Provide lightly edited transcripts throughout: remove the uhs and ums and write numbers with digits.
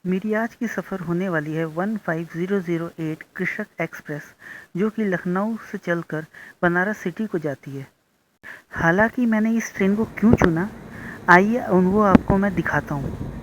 मेरी आज की सफ़र होने वाली है 15008 कृषक एक्सप्रेस, जो कि लखनऊ से चलकर बनारस सिटी को जाती है। हालांकि मैंने इस ट्रेन को क्यों चुना, आइए वो आपको मैं दिखाता हूँ।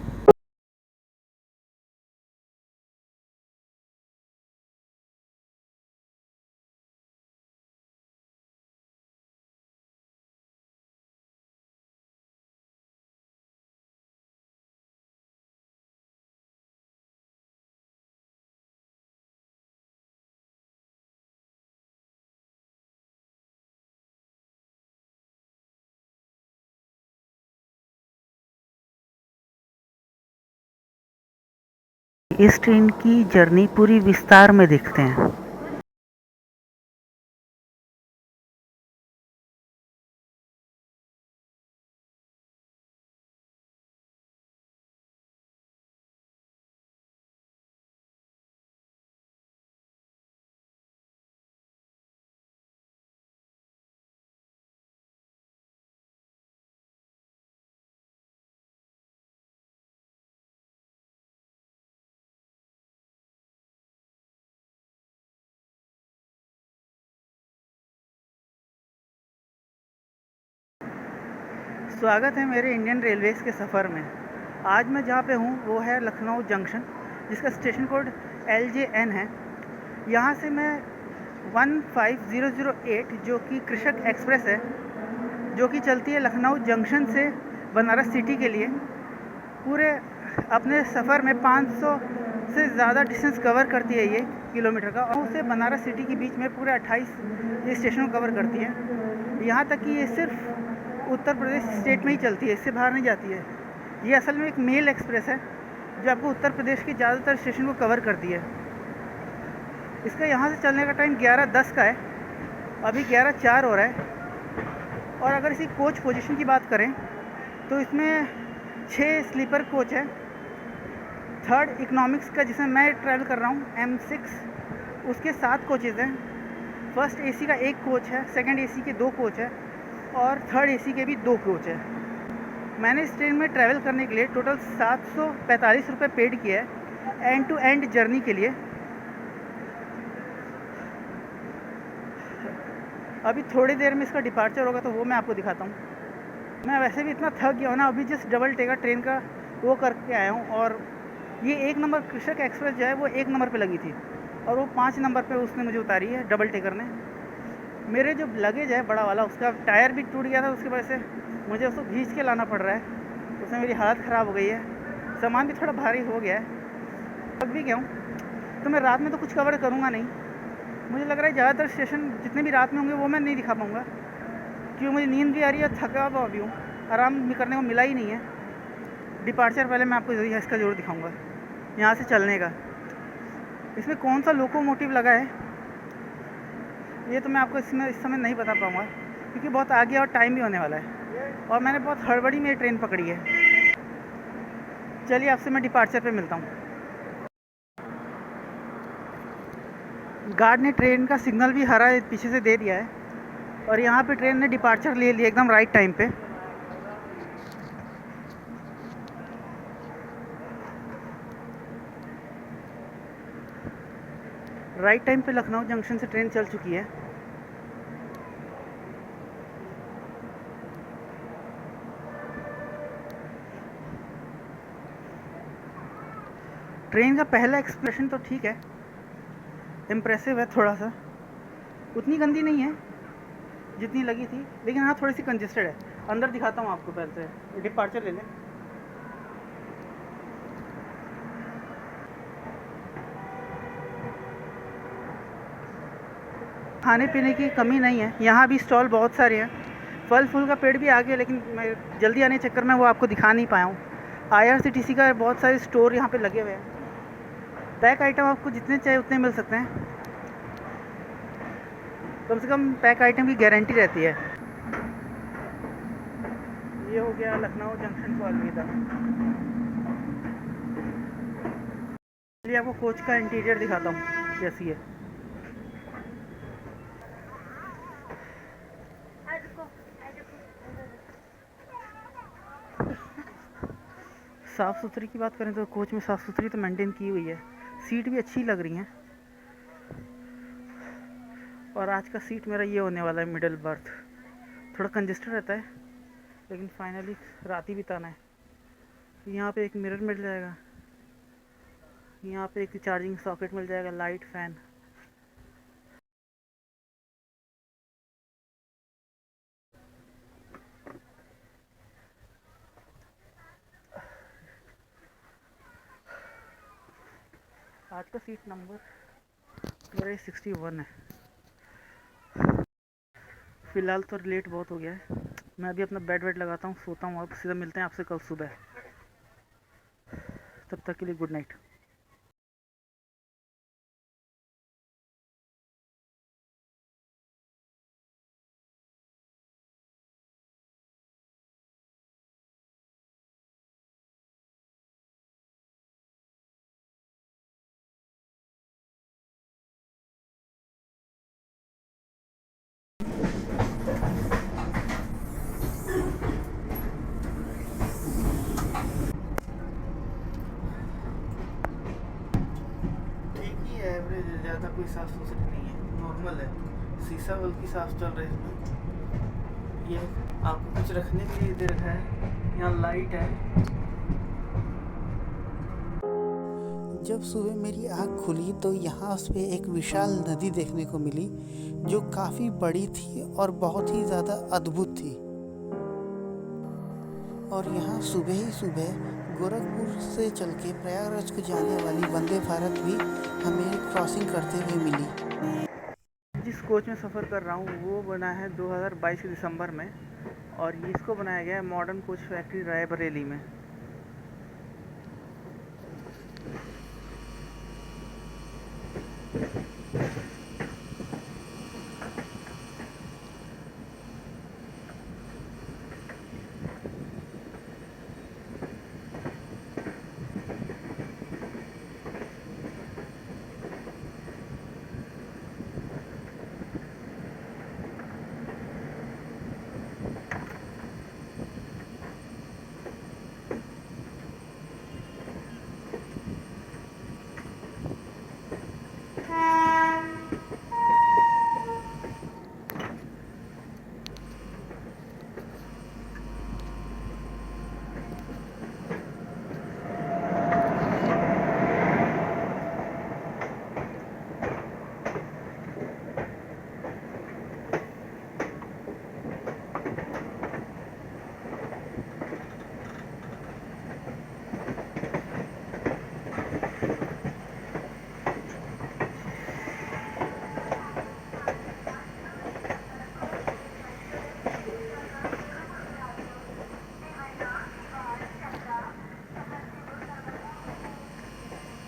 इस ट्रेन की जर्नी पूरी विस्तार में देखते हैं। स्वागत है मेरे इंडियन रेलवेज़ के सफ़र में। आज मैं जहाँ पे हूँ वो है लखनऊ जंक्शन, जिसका स्टेशन कोड LJN है। यहाँ से मैं 15008 जो कि कृषक एक्सप्रेस है, जो कि चलती है लखनऊ जंक्शन से बनारस सिटी के लिए, पूरे अपने सफ़र में 500 से ज़्यादा डिस्टेंस कवर करती है ये किलोमीटर का, और उसे बनारस सिटी के बीच में पूरे 28 ये स्टेशन कवर करती है। यहाँ तक कि ये सिर्फ उत्तर प्रदेश स्टेट में ही चलती है, इससे बाहर नहीं जाती है। ये असल में एक मेल एक्सप्रेस है जो आपको उत्तर प्रदेश के ज़्यादातर स्टेशन को कवर करती है। इसका यहाँ से चलने का टाइम 11:10 का है, अभी 11:04 हो रहा है। और अगर इसी कोच पोजीशन की बात करें तो इसमें 6 स्लीपर कोच है। थर्ड इकोनॉमिक्स का, जिसमें मैं ट्रैवल कर रहा हूँ, M6, उसके 7 कोचेज़ हैं। फर्स्ट AC का 1 कोच है, सेकंड AC के 2 कोच है, और थर्ड AC के भी 2 कोच है। मैंने इस ट्रेन में ट्रैवल करने के लिए टोटल 745 रुपये पेड किया है एंड टू एंड जर्नी के लिए। अभी थोड़ी देर में इसका डिपार्चर होगा तो वो मैं आपको दिखाता हूँ। मैं वैसे भी इतना थक गया हूँ ना, अभी जस्ट डबल टेकर ट्रेन का वो करके आया हूँ, और ये 1 नंबर कृषक एक्सप्रेस जो है वो 1 नंबर पे लगी थी, और वो 5 नंबर पे उसने मुझे उतारी है डबल टेकर ने। मेरे जो लगेज है बड़ा वाला, उसका टायर भी टूट गया था, उसकी वजह से मुझे उसको खींच के लाना पड़ रहा है। उसमें मेरी हालत ख़राब हो गई है, सामान भी थोड़ा भारी हो गया है, थक भी गया हूँ। तो मैं रात में तो कुछ कवर करूँगा नहीं। मुझे लग रहा है ज़्यादातर स्टेशन जितने भी रात में होंगे वो मैं नहीं दिखा पाऊँगा, क्योंकि मुझे नींद भी आ रही है, थका हुआ भी हूँ, आराम भी करने को मिला ही नहीं है। डिपार्चर पहले मैं आपको इसका ज़रूर दिखाऊंगा, यहाँ से चलने का। इसमें कौन सा लोकोमोटिव लगा है ये तो मैं आपको इस समय नहीं बता पाऊँगा, क्योंकि बहुत आगे और टाइम भी होने वाला है, और मैंने बहुत हड़बड़ी में ट्रेन पकड़ी है। चलिए आपसे मैं डिपार्चर पे मिलता हूँ। गार्ड ने ट्रेन का सिग्नल भी हरा पीछे से दे दिया है, और यहाँ पे ट्रेन ने डिपार्चर ले लिया एकदम राइट टाइम पे। राइट टाइम पे लखनऊ जंक्शन से ट्रेन चल चुकी है। ट्रेन का पहला एक्सप्रेशन तो ठीक है, इम्प्रेसिव है थोड़ा सा, उतनी गंदी नहीं है जितनी लगी थी, लेकिन हाँ थोड़ी सी कंजेस्टेड है। अंदर दिखाता हूँ आपको, पहले से डिपार्चर ले लें। खाने पीने की कमी नहीं है, यहाँ भी स्टॉल बहुत सारे हैं। फल फूल का पेड़ भी आ गया, लेकिन मैं जल्दी आने के चक्कर में वो आपको दिखा नहीं पाया हूँ। IRCTC का बहुत सारे स्टोर यहाँ पे लगे हुए हैं। पैक आइटम आपको जितने चाहिए उतने मिल सकते हैं, कम से कम पैक आइटम की गारंटी रहती है। ये हो गया लखनऊ जंक्शन को अलविदा। चलिए आपको कोच का इंटीरियर दिखाता हूँ कैसी है। साफ़ सुथरी की बात करें तो कोच में साफ़ सुथरी तो मेंटेन की हुई है, सीट भी अच्छी लग रही हैं। और आज का सीट मेरा ये होने वाला है मिडल बर्थ। थोड़ा कंजेस्टेड रहता है लेकिन फाइनली रात ही बिताना है। यहाँ पे एक मिरर मिल जाएगा, यहाँ पे एक चार्जिंग सॉकेट मिल जाएगा, लाइट, फैन। आज का सीट नंबर मेरा 61 है। फ़िलहाल तो लेट बहुत हो गया है, मैं अभी अपना बेड वेड लगाता हूँ, सोता हूँ। अब सीधा मिलते हैं आपसे कल सुबह, तब तक के लिए गुड नाइट। एवरेज है, ज़्यादा कोई साफ सुथरी नहीं है, नॉर्मल है। शीशा बल्कि साफ चल रहा है इसमें। ये आपको कुछ रखने के लिए दे रखा है, यहाँ लाइट है। जब सुबह मेरी आँख खुली तो यहाँ उस पे एक विशाल नदी देखने को मिली जो काफ़ी बड़ी थी और बहुत ही ज़्यादा अद्भुत थी। और यहाँ सुबह ही सुबह गोरखपुर से चल के प्रयागराज को जाने वाली वंदे भारत भी हमें क्रॉसिंग करते हुए मिली। जिस कोच में सफ़र कर रहा हूँ वो बना है 2022 के दिसंबर में, और इसको बनाया गया है मॉडर्न कोच फैक्ट्री रायबरेली में।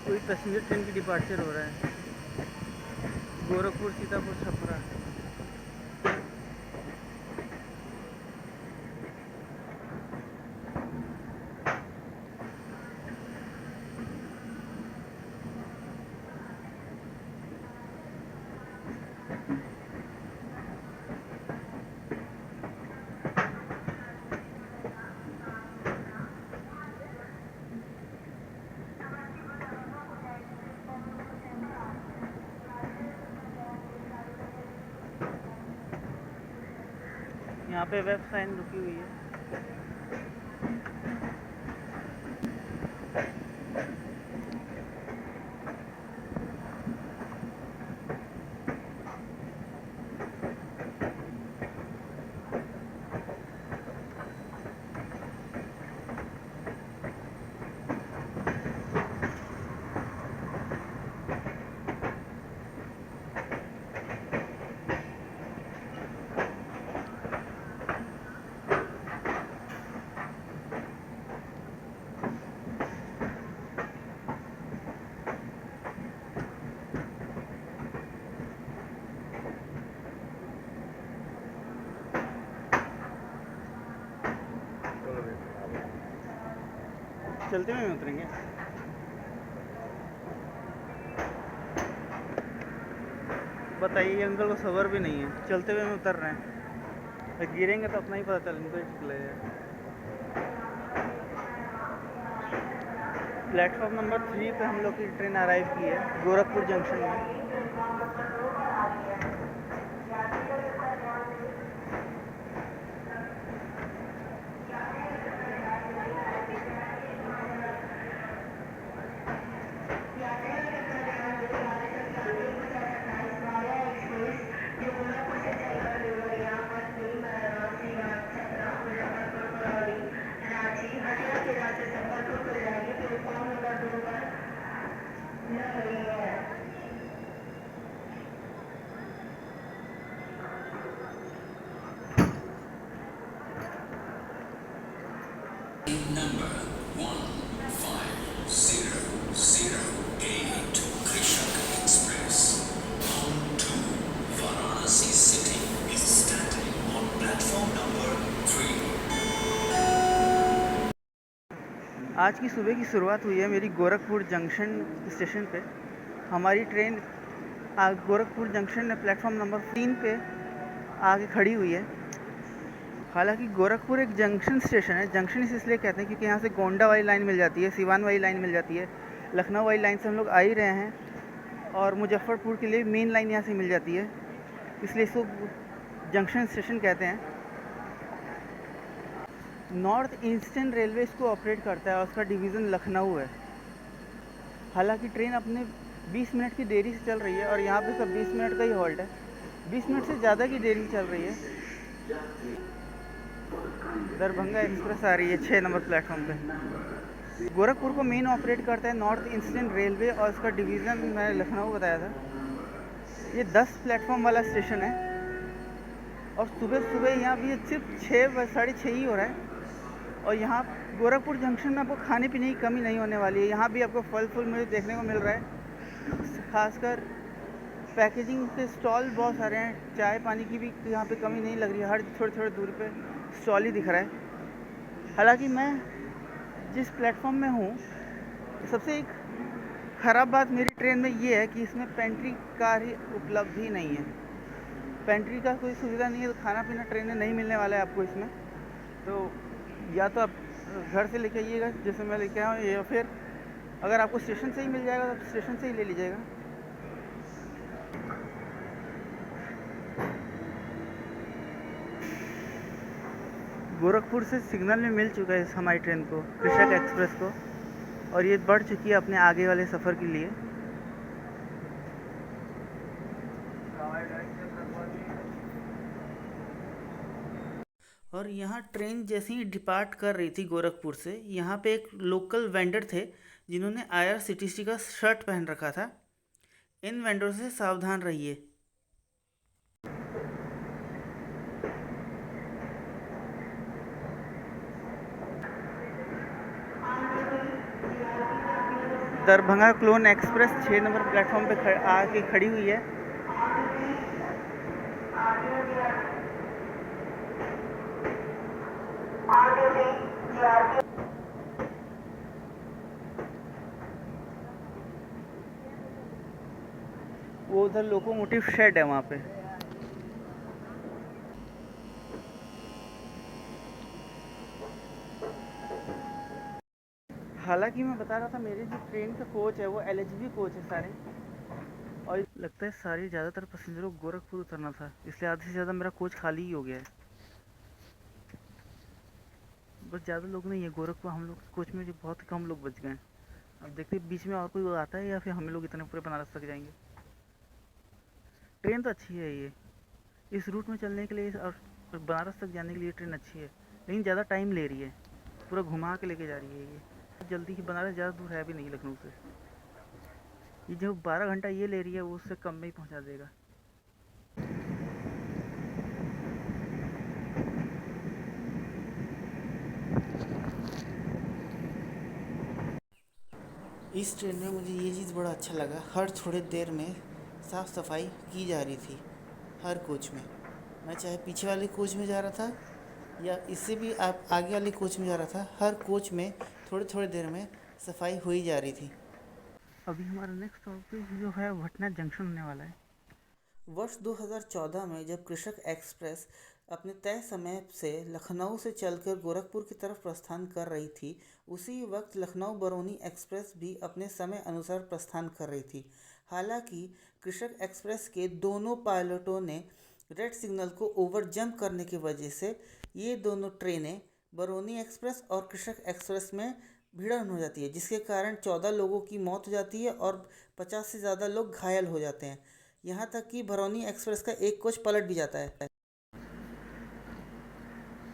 कोई पैसेंजर ट्रेन की डिपार्चर हो रहा है, गोरखपुर, सीतापुर, छपरा। यहाँ पे वेब साइन रुकी हुई है। चलते हुए उतरेंगे। बताइए, अंकल को सबर भी नहीं है, चलते हुए में उतर रहे हैं। गिरेंगे तो अपना ही पता चलेगा, निकलेगा। प्लेटफॉर्म नंबर 3 पे हम लोग की ट्रेन अराइव की है गोरखपुर जंक्शन में। Number 1508 Krishak Express bound to Varanasi City is standing on platform number 3. आज की सुबह की शुरुआत हुई है मेरी गोरखपुर जंक्शन स्टेशन पे। हमारी ट्रेन गोरखपुर जंक्शन में प्लेटफॉर्म नंबर 3 पे आके खड़ी हुई है। हालांकि गोरखपुर एक जंक्शन स्टेशन है। जंक्शन इसलिए कहते हैं क्योंकि यहाँ से गोंडा वाली लाइन मिल जाती है, सिवान वाली लाइन मिल जाती है, लखनऊ वाली लाइन से हम लोग आ ही रहे हैं और मुजफ्फरपुर के लिए मेन लाइन यहाँ से मिल जाती है, इसलिए इसको जंक्शन स्टेशन कहते हैं। नॉर्थ ईस्टर्न रेलवे इसको ऑपरेट करता है और उसका डिवीज़न लखनऊ है। हालांकि ट्रेन अपने 20 मिनट की देरी से चल रही है और यहाँ पे सब 20 मिनट का ही हॉल्ट है। 20 मिनट से ज़्यादा की देरी चल रही है। दरभंगा एक्सप्रेस आ रही है 6 नंबर प्लेटफॉर्म पे। गोरखपुर को मेन ऑपरेट करता है नॉर्थ ईस्टर्न रेलवे और उसका डिवीज़न मैंने लखनऊ बताया था। ये 10 प्लेटफॉर्म वाला स्टेशन है और सुबह सुबह यहाँ भी सिर्फ 6-6:30 ही हो रहा है। और यहाँ गोरखपुर जंक्शन में आपको खाने पीने की कमी नहीं होने वाली है। यहाँ भी आपको फल फूल मुझे देखने को मिल रहा है, खासकर पैकेजिंग के स्टॉल बहुत सारे हैं। चाय पानी की भी यहाँ पे कमी नहीं लग रही है, हर थोड़ी थोड़ी दूरी पे स्टॉल ही दिख रहा है। हालांकि मैं जिस प्लेटफॉर्म में हूँ, सबसे एक ख़राब बात मेरी ट्रेन में ये है कि इसमें पेंट्री कार ही उपलब्ध ही नहीं है। पेंट्री का कोई सुविधा नहीं है, तो खाना पीना ट्रेन में नहीं मिलने वाला है आपको इसमें। तो या तो आप घर से लेके आइएगा जैसे मैं लेके आया हूँ, या फिर अगर आपको स्टेशन से ही मिल जाएगा तो स्टेशन से ही ले लीजिएगा। गोरखपुर से सिग्नल में मिल चुका है हमारी ट्रेन को, कृषक एक्सप्रेस को, और ये बढ़ चुकी है अपने आगे वाले सफ़र के लिए। और यहाँ ट्रेन जैसे ही डिपार्ट कर रही थी गोरखपुर से, यहाँ पे एक लोकल वेंडर थे जिन्होंने IRCTC का शर्ट पहन रखा था। इन वेंडर से सावधान रहिए। Darbhanga clone express 6 number platform पे आके खड़ी हुई है। वो उधर लोकोमोटिव शेड है वहाँ पे। हालांकि मैं बता रहा था मेरी जो ट्रेन का कोच है वो LHB कोच है सारे, और लगता है सारे ज़्यादातर पैसेंजरों को गोरखपुर उतरना था, इसलिए आधे से ज़्यादा मेरा कोच खाली ही हो गया है। बस ज़्यादा लोग नहीं है गोरखपुर, हम लोग कोच में जो बहुत कम लोग बच गए हैं। अब देखते हैं बीच में और कोई आता है या फिर हम लोग इतने पूरे बनारस तक जाएंगे। ट्रेन तो अच्छी है ये, इस रूट में चलने के लिए और बनारस तक जाने के लिए ट्रेन अच्छी है, लेकिन ज़्यादा टाइम ले रही है, पूरा घुमा के लेके जा रही है ये। जल्दी ही बनारस ज़्यादा दूर है भी नहीं लखनऊ से। ये जो 12 घंटा ये ले रही है वो उससे कम में ही पहुंचा देगा। इस ट्रेन में मुझे ये चीज़ बड़ा अच्छा लगा, हर थोड़े देर में साफ़ सफाई की जा रही थी हर कोच में। मैं चाहे पीछे वाले कोच में जा रहा था या इससे भी आप आगे वाले कोच में जा रहा था, हर कोच में थोड़े थोड़े देर में सफाई हो ही जा रही थी। अभी हमारा नेक्स्ट टॉपिक जो है भटना जंक्शन होने वाला है। वर्ष 2014 में जब कृषक एक्सप्रेस अपने तय समय से लखनऊ से चलकर गोरखपुर की तरफ प्रस्थान कर रही थी। उसी वक्त लखनऊ बरौनी एक्सप्रेस भी अपने समय अनुसार प्रस्थान कर रही थी। हालांकि कृषक एक्सप्रेस के दोनों पायलटों ने रेड सिग्नल को ओवर जंप करने की वजह से ये दोनों ट्रेनें बरौनी एक्सप्रेस और कृषक एक्सप्रेस में भिड़ंत हो जाती है, जिसके कारण 14 लोगों की मौत हो जाती है और 50 से ज़्यादा लोग घायल हो जाते हैं। यहाँ तक कि बरौनी एक्सप्रेस का एक कोच पलट भी जाता है।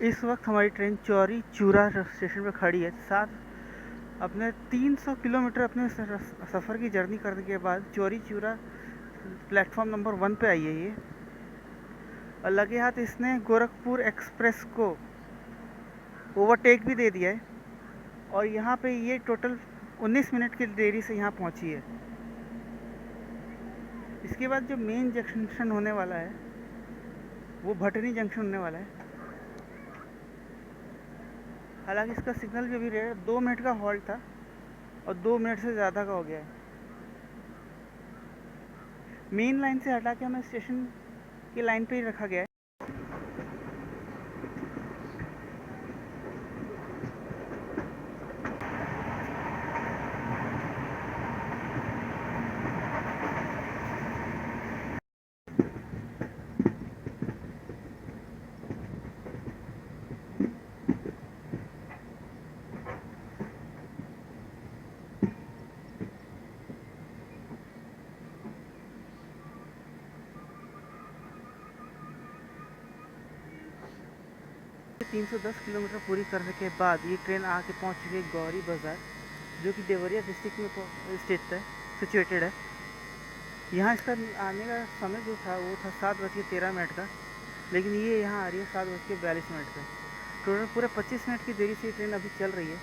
इस वक्त हमारी ट्रेन चौरी चूरा स्टेशन पर खड़ी है। साथ अपने 300 किलोमीटर अपने सफ़र की जर्नी करने के बाद चौरी चूरा प्लेटफॉर्म नंबर 1 पे आई है ये। और लगे हाथ इसने गोरखपुर एक्सप्रेस को ओवरटेक भी दे दिया है और यहाँ पे ये टोटल 19 मिनट की देरी से यहाँ पहुँची है। इसके बाद जो मेन जंक्शन होने वाला है वो भटनी जंक्शन होने वाला है। हालांकि इसका सिग्नल भी अभी 2 मिनट का हॉल्ट था और 2 मिनट से ज़्यादा का हो गया है। मेन लाइन से हटा के हमें स्टेशन की लाइन पे ही रखा गया है। तीन 310 किलोमीटर पूरी करने के बाद ये ट्रेन आके पहुंच चुकी है गौरी बाज़ार, जो कि देवरिया डिस्ट्रिक्ट में स्थित है, सिचुएटेड है। यहाँ इसका आने का समय जो था वो था 7:13 का, लेकिन ये यहाँ आ रही है 7:42 पे। टोटल पूरे 25 मिनट की देरी से ये ट्रेन अभी चल रही है।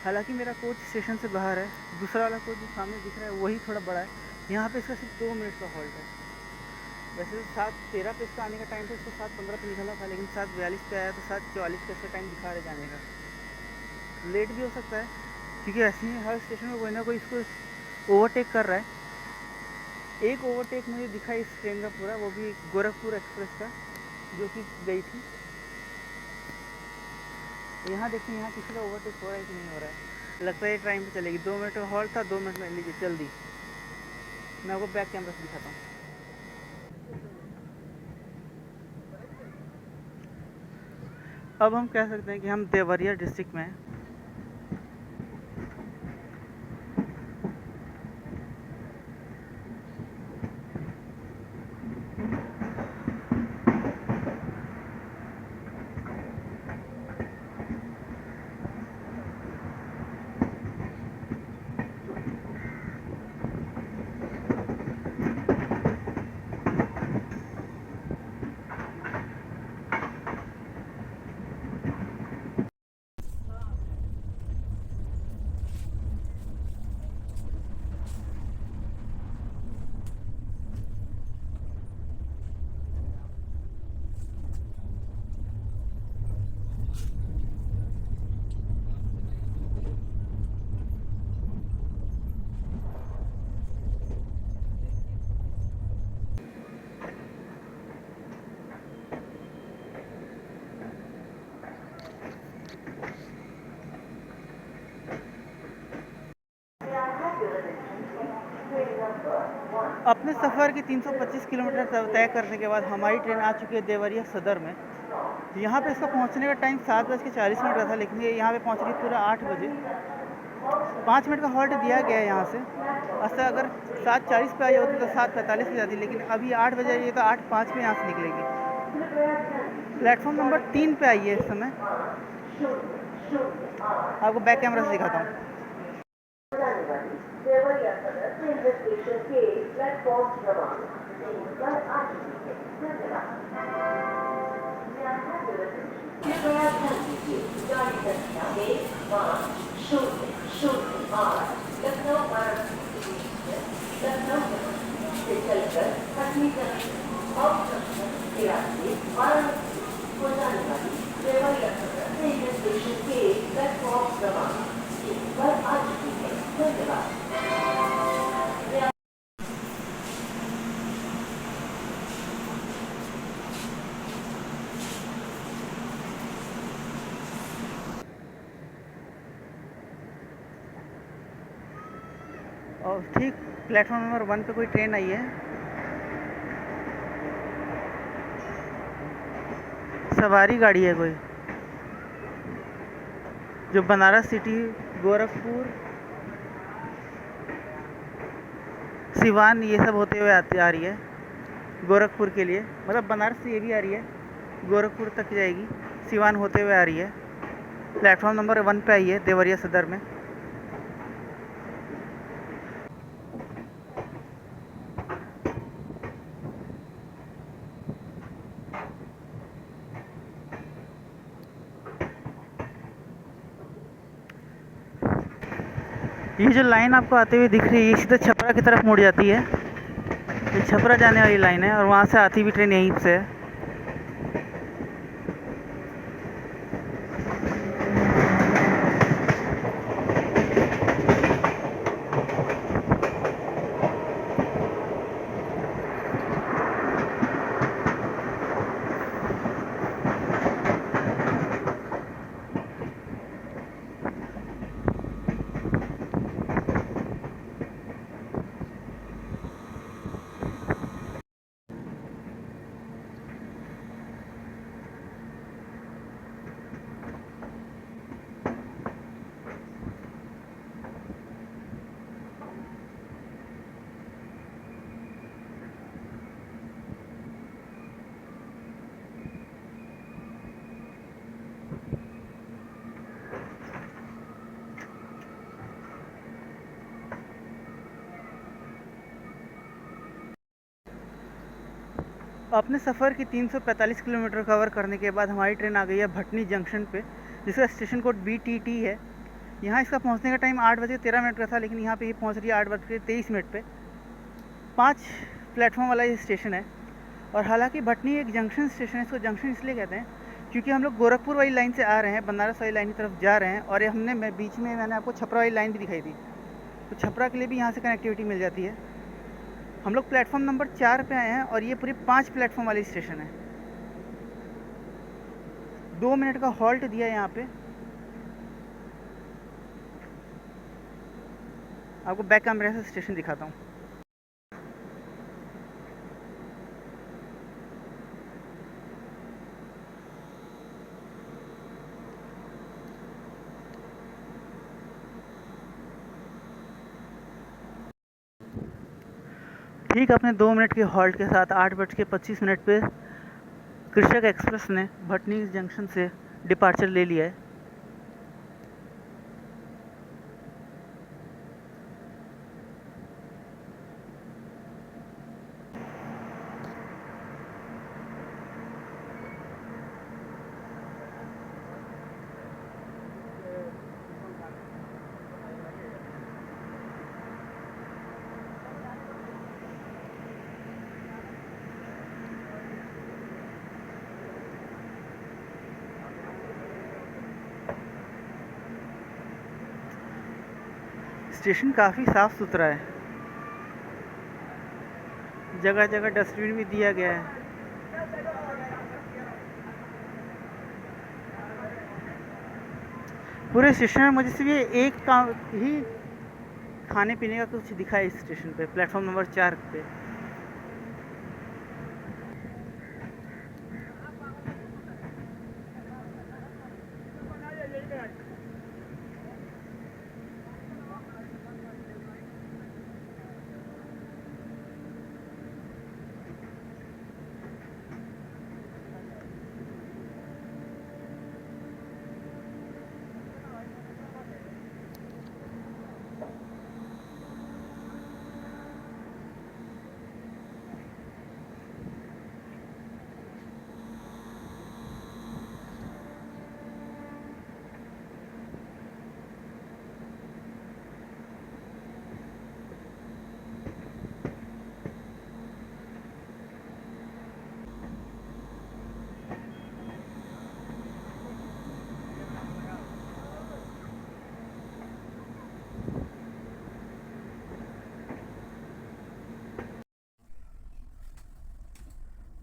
हालांकि मेरा कोच स्टेशन से बाहर है, दूसरा वाला कोच जो सामने दिख रहा है वही थोड़ा बड़ा है। यहाँ पे इसका सिर्फ 2 मिनट का हॉल्ट है। वैसे तो 7:13 पे इसका आने का टाइम था, इसको 7:15 पे निकलना था, लेकिन 7:42 पे आया तो 7:44 का इसका टाइम दिखा रहे जाने का। लेट भी हो सकता है क्योंकि ऐसे ही हर स्टेशन में कोई ना कोई इसको ओवरटेक कर रहा है। एक ओवरटेक मुझे दिखा इस ट्रेन का पूरा, वो भी गोरखपुर एक्सप्रेस का, जो कि गई थी। यहाँ देखिए यहाँ किसी का ओवरटेक हो रहा है कि नहीं हो रहा है। लगता है ये टाइम पे चलेगी। 2 मिनट का हॉल्ट था, 2 मिनट में लीजिए चल दी। मैं आपको बैक कैमरा से दिखाता हूँ। अब हम कह सकते हैं कि हम देवरिया डिस्ट्रिक्ट में हैं। अपने सफ़र की 325 किलोमीटर तय करने के बाद हमारी ट्रेन आ चुकी है देवरिया सदर में। यहाँ पे इसका पहुँचने का टाइम 7:40 का था, लेकिन ये यहाँ पे पहुँच रही पूरा 8 बजे। 5 मिनट का हॉल्ट दिया गया है यहाँ से। अच्छा, अगर 7:40 पे आई होती तो 7:45 पे जाती, लेकिन अभी 8 बजे आई है तो 8:05 पे यहाँ से निकलेगी। प्लेटफॉर्म नंबर 3 पे आई है इस समय। आपको बैक कैमरा से दिखाता हूँ। देवरिया सदर रेलवे स्टेशन के प्लेटफॉर्म क्रमांक 3 पर आ चुकी है। धन्यवाद। कृपया ध्यान दीजिए, गाड़ी संख्या 1508 लखनऊ वाराणसी लखनऊ से चलकर पटनी जंक्शन और जंक्शन तिरासी वाराणसी को जाने वाली देवरिया सदर रेलवे स्टेशन के प्लेटफॉर्म क्रमांक 3 पर आ चुकी है। धन्यवाद। और ठीक प्लेटफॉर्म नंबर 1 पे कोई ट्रेन आई है, सवारी गाड़ी है कोई, जो बनारस सिटी, गोरखपुर, सिवान ये सब होते हुए आती आ रही है गोरखपुर के लिए। मतलब बनारस से ये भी आ रही है, गोरखपुर तक जाएगी, सिवान होते हुए आ रही है। प्लेटफॉर्म नंबर 1 पे आई है देवरिया सदर में। ये जो लाइन आपको आते हुए दिख रही है, ये सीधा छपरा की तरफ मुड़ जाती है। ये छपरा जाने वाली लाइन है और वहाँ से आती भी ट्रेन यहीं से है। अपने सफ़र की 345 किलोमीटर कवर करने के बाद हमारी ट्रेन आ गई है भटनी जंक्शन पे, जिसका स्टेशन कोड BTT है। यहाँ इसका पहुँचने का टाइम 8:13 का था, लेकिन यहाँ पे ये पहुँच रही है 8:23 पे। 5 प्लेटफॉर्म वाला ये स्टेशन है। और हालांकि भटनी एक जंक्शन स्टेशन है, इसको जंक्शन इसलिए कहते हैं क्योंकि हम लोग गोरखपुर वाली लाइन से आ रहे हैं, बनारस वाली लाइन की तरफ जा रहे हैं, और ये बीच में मैंने आपको छपरा वाली लाइन भी दिखाई थी, तो छपरा के लिए भी यहाँ से कनेक्टिविटी मिल जाती है। हम लोग प्लेटफॉर्म नंबर 4 पे आए हैं और ये पूरी 5 प्लेटफॉर्म वाली स्टेशन है। 2 मिनट का हॉल्ट दिया है यहाँ पे। आपको बैक कैमरे से स्टेशन दिखाता हूँ। ठीक अपने 2 मिनट के हॉल्ट के साथ 8:25 पे कृषक एक्सप्रेस ने भटनी जंक्शन से डिपार्चर ले लिया है। स्टेशन काफ़ी साफ़ सुथरा है, जगह जगह डस्टबिन भी दिया गया है। पूरे स्टेशन में मुझे सिर्फ ये एक काम ही खाने पीने का कुछ दिखा है इस स्टेशन पे, प्लेटफॉर्म नंबर 4 पे।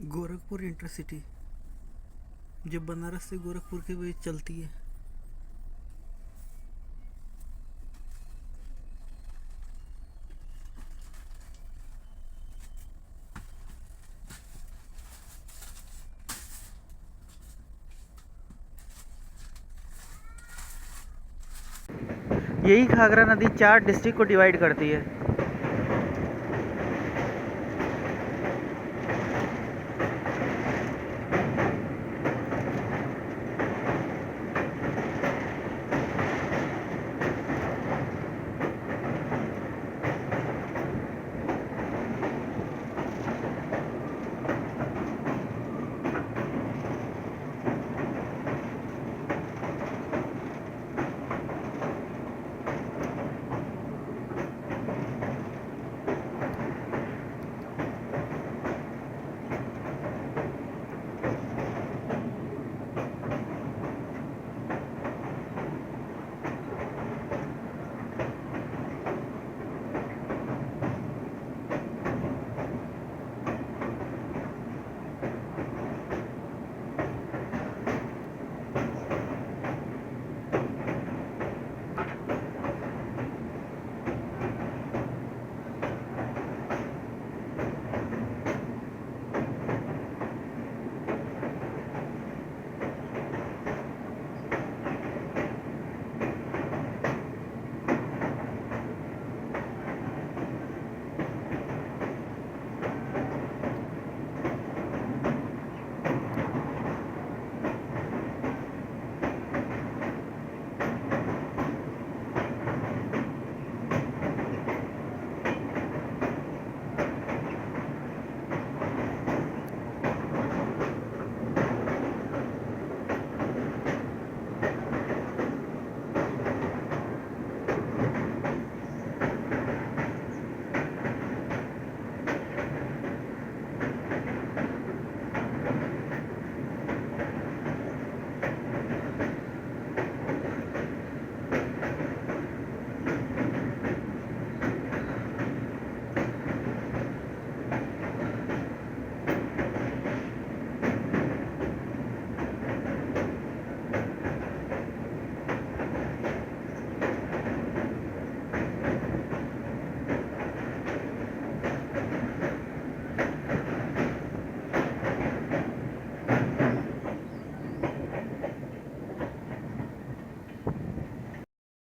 गोरखपुर इंटरसिटी जो बनारस से गोरखपुर के बीच चलती है। यही घाघरा नदी 4 डिस्ट्रिक्ट को डिवाइड करती है।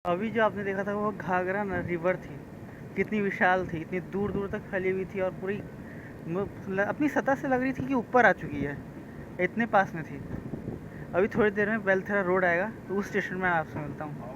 अभी जो आपने देखा था वो घाघरा रिवर थी, कितनी विशाल थी, इतनी दूर दूर तक फैली हुई थी और पूरी अपनी सतह से लग रही थी कि ऊपर आ चुकी है, इतने पास में थी। अभी थोड़ी देर में बेलथरा रोड आएगा तो उस स्टेशन में आपसे मिलता हूँ।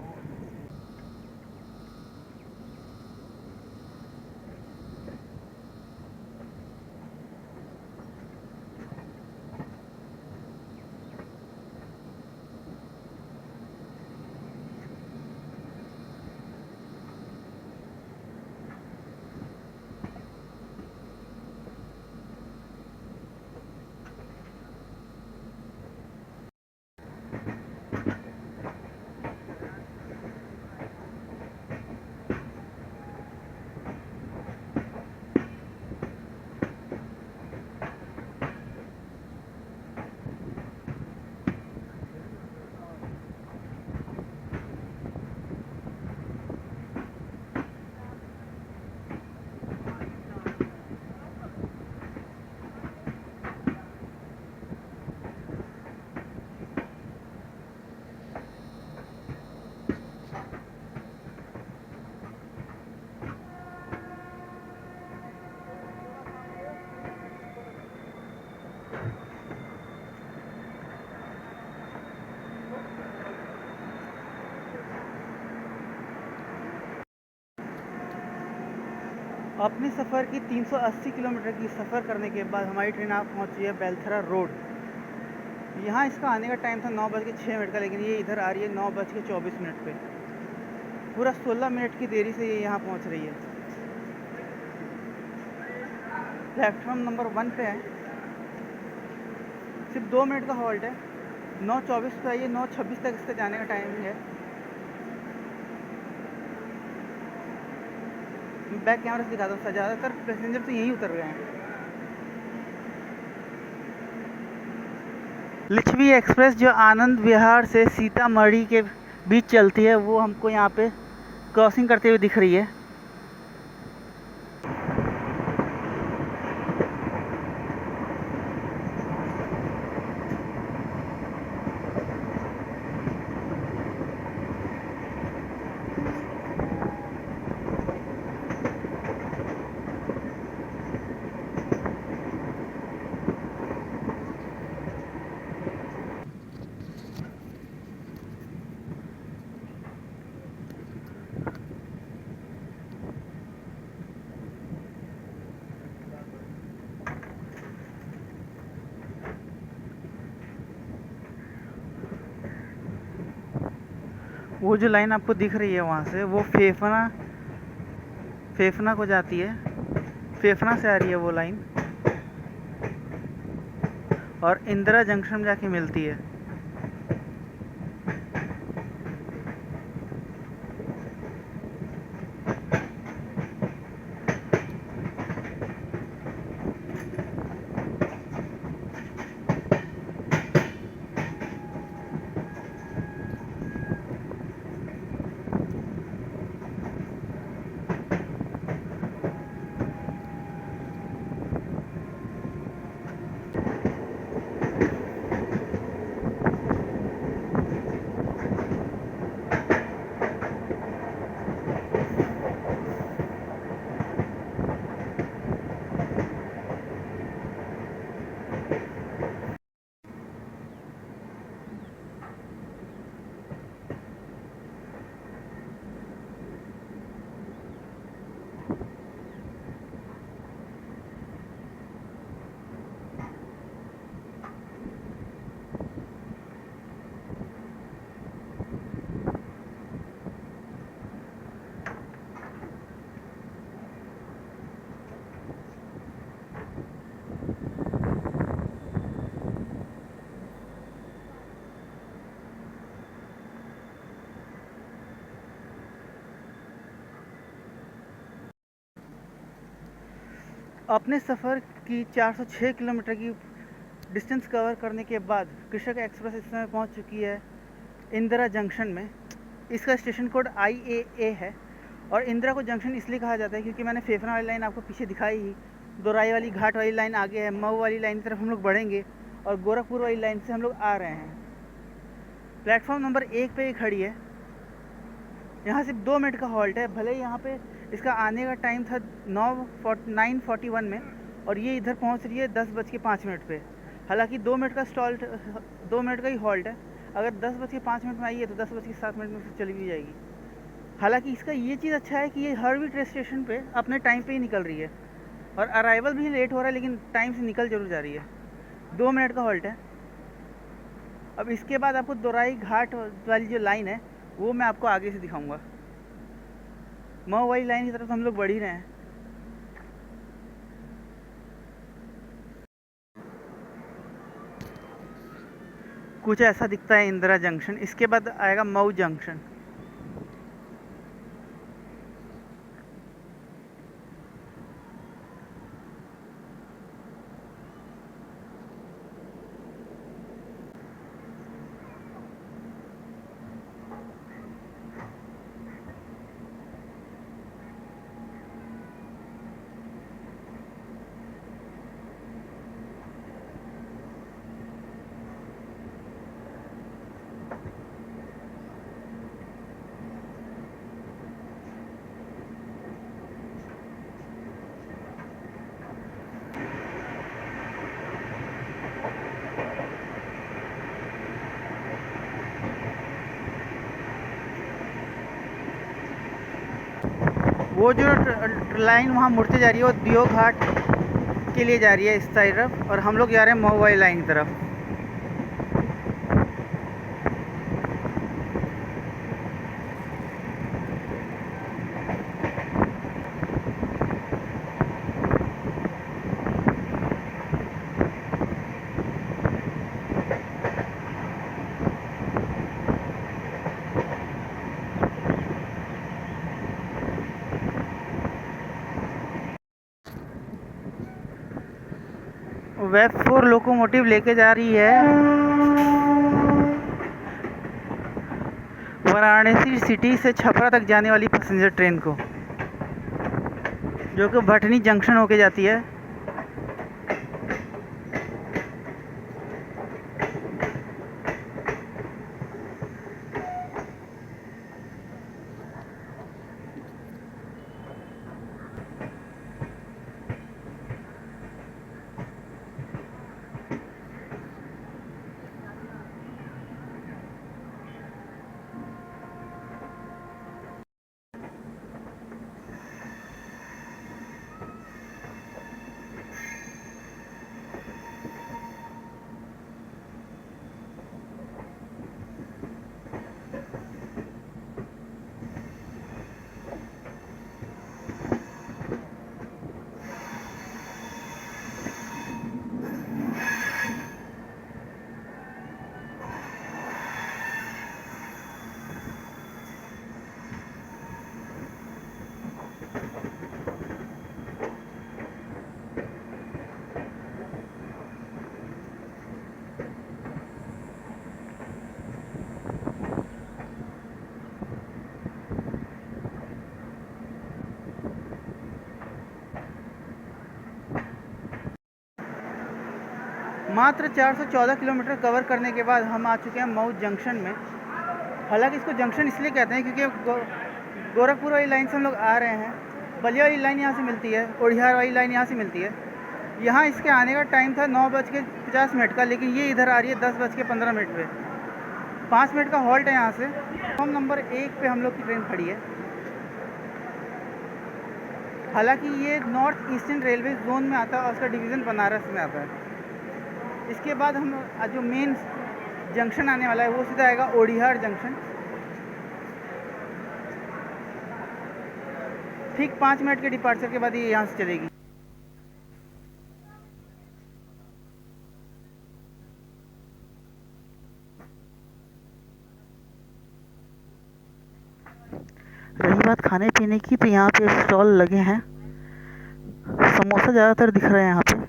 अपने सफ़र की 380 किलोमीटर की सफ़र करने के बाद हमारी ट्रेन आ पहुँची है बेलथरा रोड। यहाँ इसका आने का टाइम था 9:06 का, लेकिन ये इधर आ रही है 9:24 पे। पूरा 16 मिनट की देरी से ये यहाँ पहुँच रही है। प्लेटफॉर्म नंबर 1 पे है, सिर्फ 2 मिनट का हॉल्ट है। 9:24 पे आइए, 9:26 तक इसका जाने का टाइमिंग है। बैक कैमरा से दिखाता हूँ, ज़्यादातर पैसेंजर तो यहीं उतर गए हैं। लिच्छवी एक्सप्रेस जो आनंद विहार से सीतामढ़ी के बीच चलती है वो हमको यहाँ पे क्रॉसिंग करते हुए दिख रही है। वो जो लाइन आपको दिख रही है वहाँ से, वो फेफना को जाती है। फेफना से आ रही है वो लाइन और इंदिरा जंक्शन में जाके मिलती है। अपने सफ़र की 406 किलोमीटर की डिस्टेंस कवर करने के बाद कृषक एक्सप्रेस इस समय पहुंच चुकी है इंदिरा जंक्शन में। इसका स्टेशन कोड IAA है और इंदिरा को जंक्शन इसलिए कहा जाता है क्योंकि मैंने फेफना वाली लाइन आपको पीछे दिखाई ही। दोराई वाली घाट वाली लाइन आगे है, मऊ वाली लाइन की तरफ हम लोग बढ़ेंगे और गोरखपुर वाली लाइन से हम लोग आ रहे हैं। प्लेटफॉर्म नंबर 1 पे ये खड़ी है। यहाँ सिर्फ 2 मिनट का हॉल्ट है। भले यहाँ पे इसका आने का टाइम था 9:41 में और ये इधर पहुँच रही है 10:05 पे। हालांकि 2 मिनट का 2 मिनट का ही हॉल्ट है। अगर 10:05 में आई है तो 10:07 में से चली भी जाएगी। हालांकि इसका ये चीज़ अच्छा है कि ये हर भी ट्रेन स्टेशन पे अपने टाइम पे ही निकल रही है और अराइवल भी लेट हो रहा है लेकिन टाइम से निकल जरूर जा रही है। 2 मिनट का हॉल्ट है। अब इसके बाद आपको दोराई घाट वाली जो लाइन है वो मैं आपको आगे से दिखाऊंगा। मऊ वाली लाइन की तरफ हम लोग बढ़ ही रहे हैं। कुछ ऐसा दिखता है इंदिरा जंक्शन। इसके बाद आएगा मऊ जंक्शन। वो जो लाइन वहाँ मुड़ते जा रही है वो दियो घाट के लिए जा रही है इस तरफ और हम लोग जा रहे हैं मऊ वाली लाइन की तरफ। वेब 4 लोकोमोटिव लेके जा रही है वाराणसी सिटी से छपरा तक जाने वाली पैसेंजर ट्रेन को, जो कि भटनी जंक्शन होके जाती है। मात्र 414 किलोमीटर कवर करने के बाद हम आ चुके हैं मऊ जंक्शन में। हालांकि इसको जंक्शन इसलिए कहते हैं क्योंकि गोरखपुर वाली लाइन से हम लोग आ रहे हैं, बलिया वाली लाइन यहाँ से मिलती है, ओडिहार वाली लाइन यहाँ से मिलती है। यहाँ इसके आने का टाइम था 9:50 का, लेकिन ये इधर आ रही है 10:15 पे। 5 मिनट का हॉल्ट है यहाँ से। प्लेटफॉर्म नंबर 1 पे हम लोग की ट्रेन खड़ी है। हालांकि ये नॉर्थ ईस्टर्न रेलवे जोन में आता है और उसका डिवीज़न बनारस में आता है। इसके बाद हम जो मेन जंक्शन आने वाला है वो सीधा आएगा ओडिहार जंक्शन। ठीक 5 मिनट के डिपार्चर के बाद ये यहाँ से चलेगी। रही बात खाने पीने की, तो यहाँ पे स्टॉल लगे हैं। समोसा ज़्यादातर दिख रहे हैं यहाँ पे।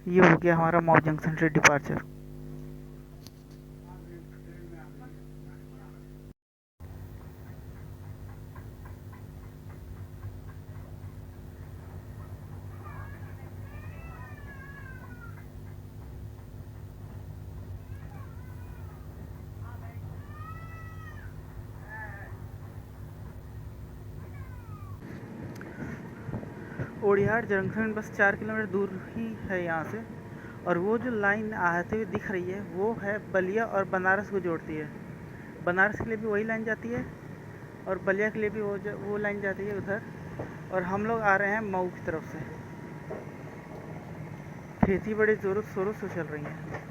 ये हो गया हमारा मऊ जंक्शन से डिपार्चर। ओडिहार जंक्शन बस 4 किलोमीटर दूर ही है यहाँ से, और वो जो लाइन आते हुए दिख रही है वो है बलिया और बनारस को जोड़ती है। बनारस के लिए भी वही लाइन जाती है और बलिया के लिए भी वो लाइन जाती है उधर। और हम लोग आ रहे हैं मऊ की तरफ से। खेती बड़ी ज़ोरों शोरों से चल रही है।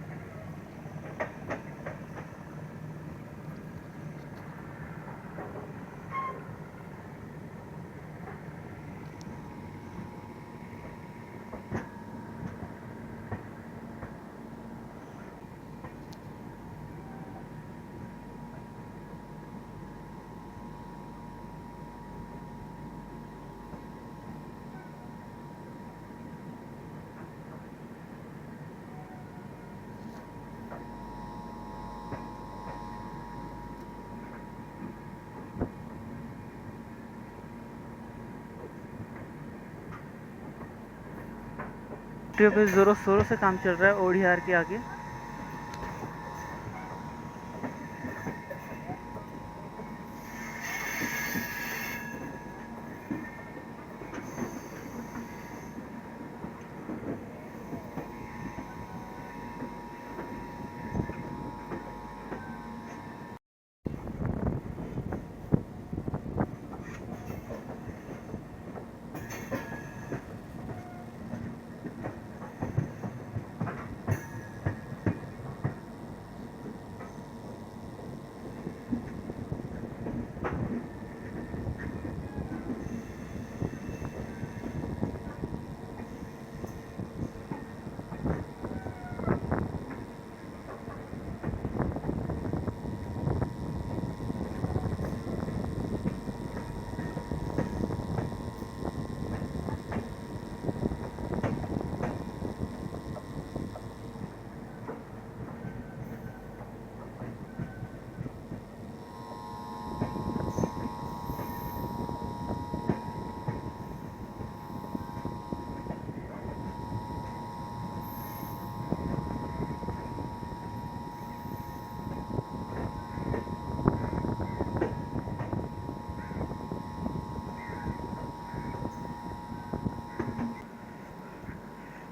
पे ज़ोरों शोरों से काम चल रहा है ओडिहार के आगे।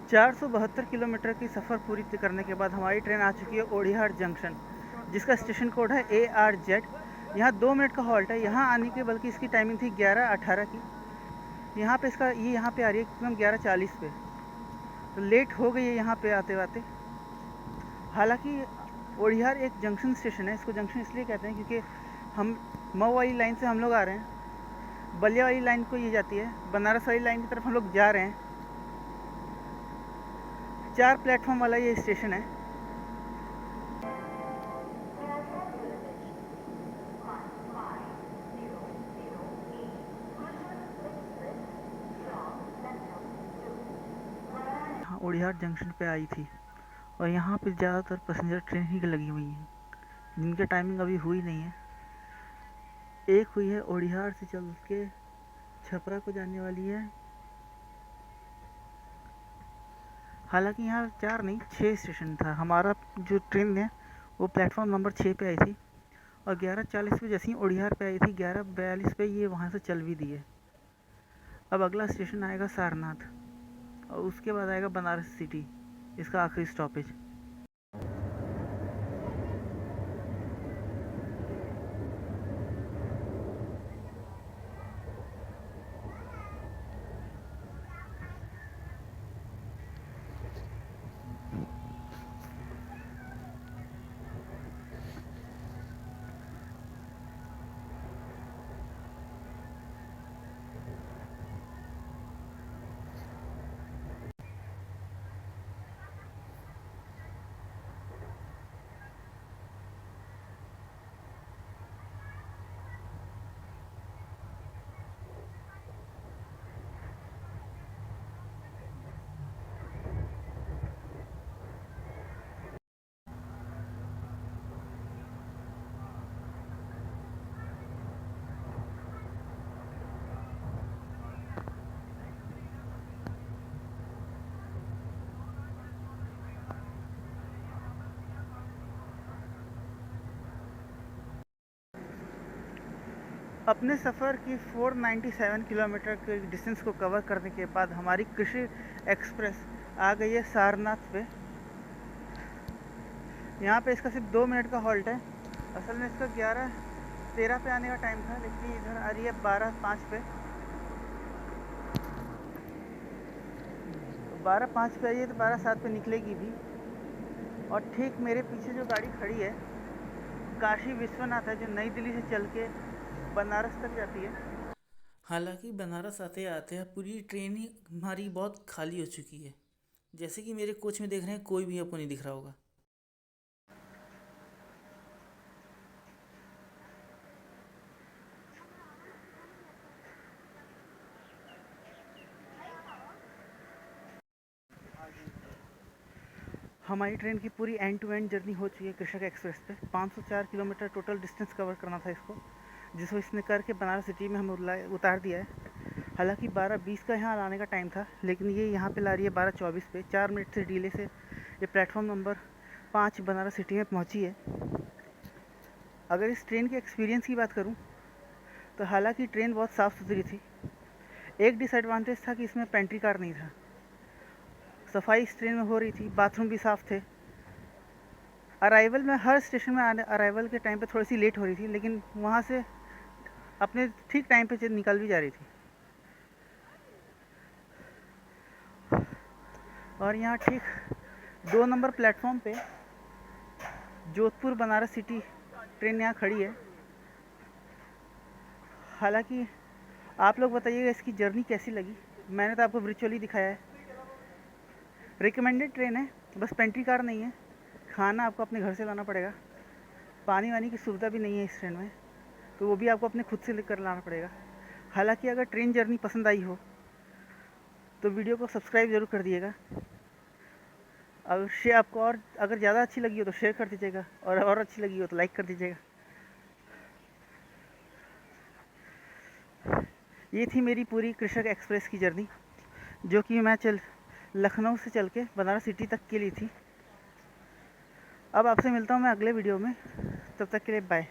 चार 472 किलोमीटर की सफ़र पूरी करने के बाद हमारी ट्रेन आ चुकी है ओडिहार जंक्शन, जिसका स्टेशन कोड है ARZ। यहाँ 2 मिनट का हॉल्ट है। यहाँ आने की बल्कि इसकी टाइमिंग थी 11:18 की। यहाँ पे इसका ये यहाँ पे आ रही है एकदम 11:40 पे, तो लेट हो गई है यहाँ पे आते आते। हालांकि ओडिहार एक जंक्शन स्टेशन है, इसको जंक्शन इसलिए कहते हैं क्योंकि हम मऊ वाली लाइन से हम लोग आ रहे हैं, बलिया वाली लाइन को ये जाती है, बनारस वाली लाइन की तरफ हम लोग जा रहे हैं। 4 प्लेटफॉर्म वाला ये स्टेशन है। ओडिहार जंक्शन पे आई थी और यहाँ पे ज़्यादातर पैसेंजर ट्रेन ही लगी हुई हैं जिनकी टाइमिंग अभी हुई नहीं है। एक हुई है ओडिहार से चल के छपरा को जाने वाली है। हालांकि यहाँ 4 नहीं 6 स्टेशन था। हमारा जो ट्रेन है वो प्लेटफॉर्म नंबर 6 पे आई थी और 11:40 पे जैसे ही ओडिहार पे आई थी 11:42 पे ये वहाँ से चल भी दी है। अब अगला स्टेशन आएगा सारनाथ और उसके बाद आएगा बनारस सिटी, इसका आखिरी स्टॉपेज। अपने सफ़र की 497 किलोमीटर के डिस्टेंस को कवर करने के बाद हमारी कृषि एक्सप्रेस आ गई है सारनाथ पे। यहाँ पे इसका सिर्फ 2 मिनट का हॉल्ट है। असल में इसका 11:13 पे आने का टाइम था, लेकिन इधर आ रही है 12:05 पे। 12:05 पे आई है तो 12:07 पे निकलेगी भी। और ठीक मेरे पीछे जो गाड़ी खड़ी है काशी विश्वनाथ है, जो नई दिल्ली से चल के बनारस तक जाती है। हालांकि बनारस आते आते पूरी ट्रेन ही हमारी बहुत खाली हो चुकी है। जैसे कि मेरे कोच में देख रहे हैं, कोई भी आपको नहीं दिख रहा होगा। हमारी ट्रेन की पूरी एंड टू एंड जर्नी हो चुकी है कृषक एक्सप्रेस पे। 504 किलोमीटर टोटल डिस्टेंस कवर करना था इसको, जिसको इसने करके बनारस सिटी में हम उतार दिया है। हालांकि 12:20 का यहाँ लाने का टाइम था, लेकिन ये यहाँ पे ला रही है 12:24 पे। 4 मिनट से डिले से ये प्लेटफॉर्म नंबर 5 बनारस सिटी में पहुँची है। अगर इस ट्रेन के एक्सपीरियंस की बात करूँ तो हालांकि ट्रेन बहुत साफ़ सुथरी थी। एक डिसएडवांटेज था कि इसमें पेंट्री कार नहीं था। सफाई इस ट्रेन में हो रही थी, बाथरूम भी साफ़ थे। अराइवल में हर स्टेशन में अराइवल के टाइम पे थोड़ी सी लेट हो रही थी, लेकिन वहाँ से अपने ठीक टाइम पे निकल भी जा रही थी। और यहाँ ठीक 2 नंबर प्लेटफॉर्म पे जोधपुर बनारस सिटी ट्रेन यहाँ खड़ी है। हालांकि आप लोग बताइएगा इसकी जर्नी कैसी लगी। मैंने तो आपको वर्चुअली दिखाया है। रिकमेंडेड ट्रेन है, बस पेंट्री कार नहीं है। खाना आपको अपने घर से लाना पड़ेगा। पानी वानी की सुविधा भी नहीं है इस ट्रेन में, तो वो भी आपको अपने खुद से लेकर लाना पड़ेगा। हालांकि अगर ट्रेन जर्नी पसंद आई हो तो वीडियो को सब्सक्राइब ज़रूर कर दिएगा। अगर आपको और अगर ज़्यादा अच्छी लगी हो तो शेयर कर दीजिएगा, और अच्छी लगी हो तो लाइक कर दीजिएगा। ये थी मेरी पूरी कृषक एक्सप्रेस की जर्नी, जो कि मैं लखनऊ से चल के बनारस सिटी तक के लिए थी। अब आपसे मिलता हूँ मैं अगले वीडियो में, तब तक के लिए बाय।